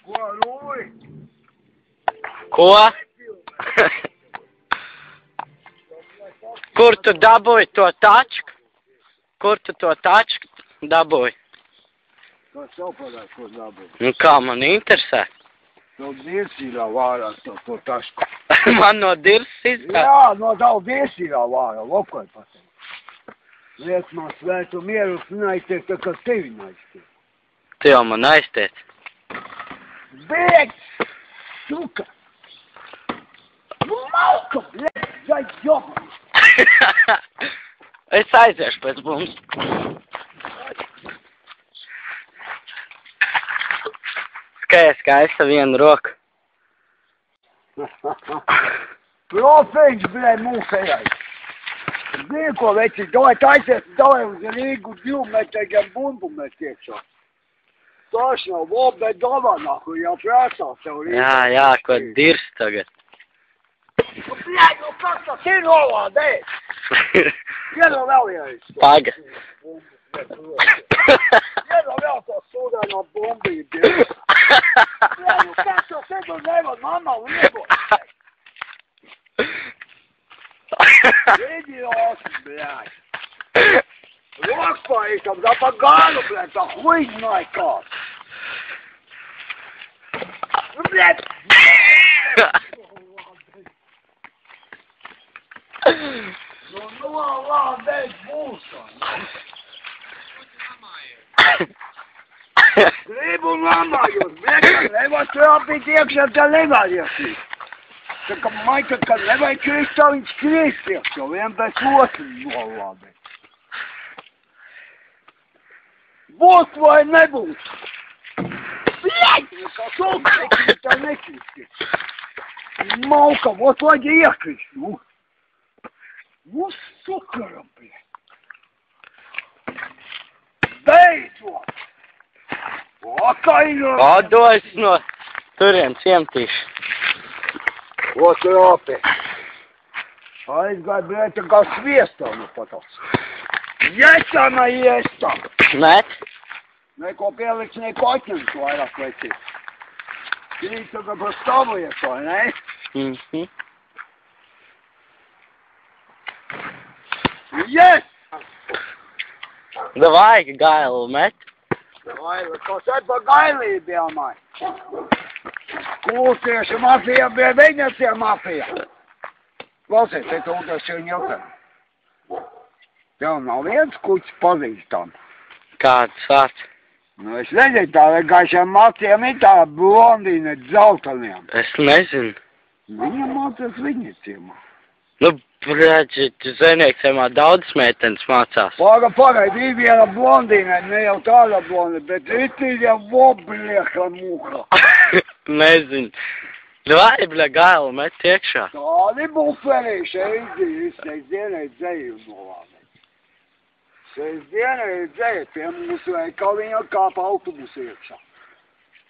Ko, Lūri? Ko? Kur tu dabūji to tačku? Kur tu to tačku dabūji? Kas saprāt, ko dabūji? Nu kā man interesē? No dirsīrā vārā to tašku. Man no dirses izgāja? Jā, no tavu dirsīrā vārā, lokoj pateikt. Liec man svētu mieru, neaiztiek, tā kā tevi neaiztiek. Tu jau man aiztiec. Bēg! Suka! Nu, malka, bēg, vai jobā! Es aiziešu pēc mums. Skaista vienu roku. Profeņš, bēg, mūsējais. Zini, ko veči, davai uz Rīgu 2 metrīgiem bumbu mēs iekšā. Tas nav labi, bet dāvanāku, jau prāsās tev Rīgā. Jā, ko dirs tagad. Nu, bļaļ, nu kas tas ir novādēt? Iedod vēl vienreiz. Paga. Iedod vēl to sūdēno bombību. Bļaļ, nu kas tas ir, nu nevar mamā liebot. Идиот, блядь. Рок поехал, да погану, блядь, да хуй знает как. Ну, блядь. Ну, ладно, буса. Gribu lamājos, blēd, nevar trāpīt iekšā, tā nevar iekšīt. Tā kā maika, kad nevajag krist, tā viņš krist iekšā, vien pēc otru nolādē. Būs vai nebūs? Blēd, kā sūkā, tā nekristi. Mauka, vot vajag iekrist, nu. Nu, sukaram, blēd. Beidzot. Atdojas no turien ciemtīšu. Вот опять. Aizgāja, blēd, tā kā sviestā, nu patās. Есть она, есть там. Met? Neko pieliks, neko atņemt vairāk vecīt. Viņš tā kā pastāvojies, vai ne? Mhm. Yes! Davai, gailu met. Gaila, kas ir pa gailību, jāmai? Kūtieši mafija, bija viņas tie mafija. Klausies, te tūdas jau ņautam. Tev nav viens kuķis pazīstam. Kāds vārds? Nu, es nezinu, tā vienkāršiem mācījām ir tā blondīne dzelteniem. Es nezinu. Viņa mācās viņa ciemā. Nu, brāģi, zēniekciemā daudz meitenes mācās. Pagaidi, ir viena blondīne, ne jau tāda blondīne, bet ritīja voblieha mūha. Nezinu. Vai, bļa, gailu met iekšā. Tādi buferīši, sestdienai dzēju nolādēt. Sestdienai dzēju, pie mūsu veikaliņa kāpa autobusu iekšā.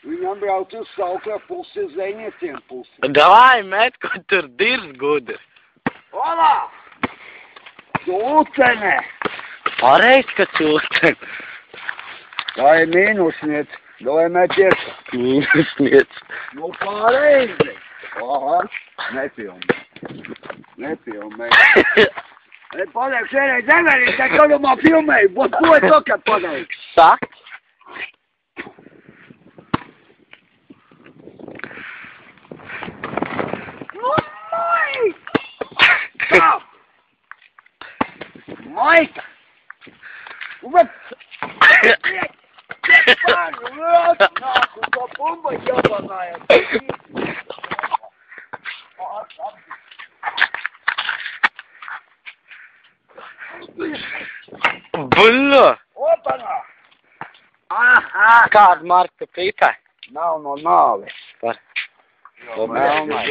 Viņam brauc uz Saukļa pusi, Zēnieciem pusi. Davai, met, ko tur dirs gudri. Olā! Cūcene! Pareiz, ka cūcene. Tā ir mīnusniec, davai met iekšā. Mīnusniec. Nu, pareizi. Aha, nepilnē. Nepilnē. Pateikšu, vienreiz nevarīgi, tā kādā filmēju, bet ko es to, kad pateikšu? Sakt? Nu, Maika! Tā! Maika! Bet... Pāru, nāku, to bumba jāpanāja. Buļļo! Opanā! Aha! Kāda marka pīpē? Nav no nāves. Par. Melnai.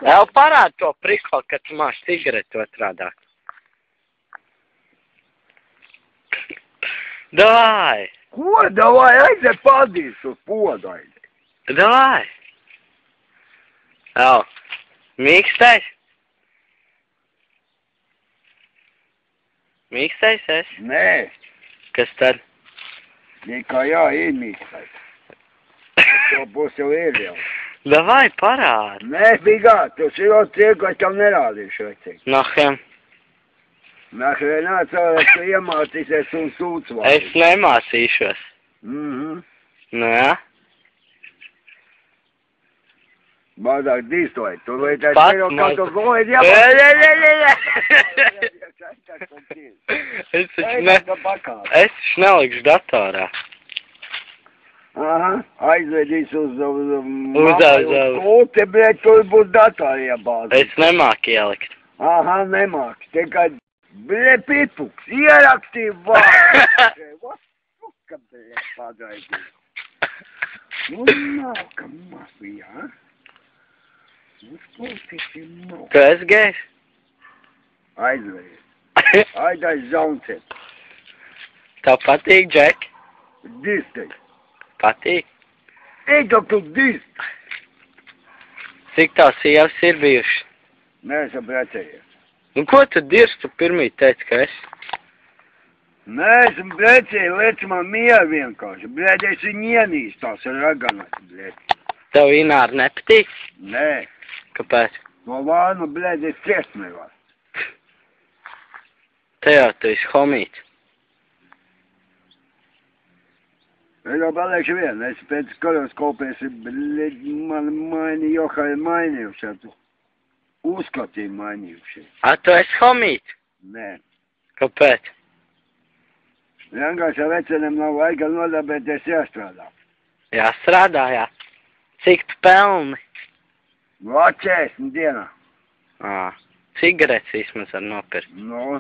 Jau parād to priklu, ka tu māc cigaretu otrādāk. Davai! Ko? Davai, aiziet padīs uz podu aiziet. Davai! Jau. Mīkstais? Mīkstais es? Nē, Kas tad? tikai jā, iemīkstais. to būs jau ir jau. Davai, parādi. Nē, figā, tu širo cirku, es tev nerādīšu, vecīgi. Nahem. Nahrē nācā, tu iemācīsies un sūc vārdu. Es nemācīšos. Nē. Mazāk dīstoji, tu vai tā Pats širo, kā tu maz- goji Es taču nelikšu datorā. Aha, aizvedīs uz Uz kulti, bet tur būs datori iebāzi. Es nemāku ielikt. Aha, nemāki, tikai, pituks, ierakstīja vārdu. Suka, pagaidi. Nav, ka mafija, ha? Uzklausīsi nav. Tu esi gejs? Aizvedīs. Aidais zauncēt. Tev patīk, Džek? Dīstai. Patīk. Eidok tu dīst. Cik tās sievas ir bijušas? Nē, esam precējies. Nu, ko tu dirst? Tu pirmī teici, ka esi? Nē, esam precēji, liec man mieru vienkārši. Bļēd, esi ienīst tās raganās, bļēd. Tev Ināra nepatīk? Nē, Kāpēc? no vānu, bļēd, es ciest nevar. Te jau tu esi homīts. Es jau palieku vien, es pēc koloskopēs, bļēd, man Johai mainījuši, tu uzskatīji mainījuši. A, tu esi homīts? Nē. Kāpēc? Vienkārši vecenam nav laika nodabēties jāstrādā. Jāstrādā, jā. Cik tu pelni? 40 dienā. Cigaretes vismaz var nopirkt. Nu,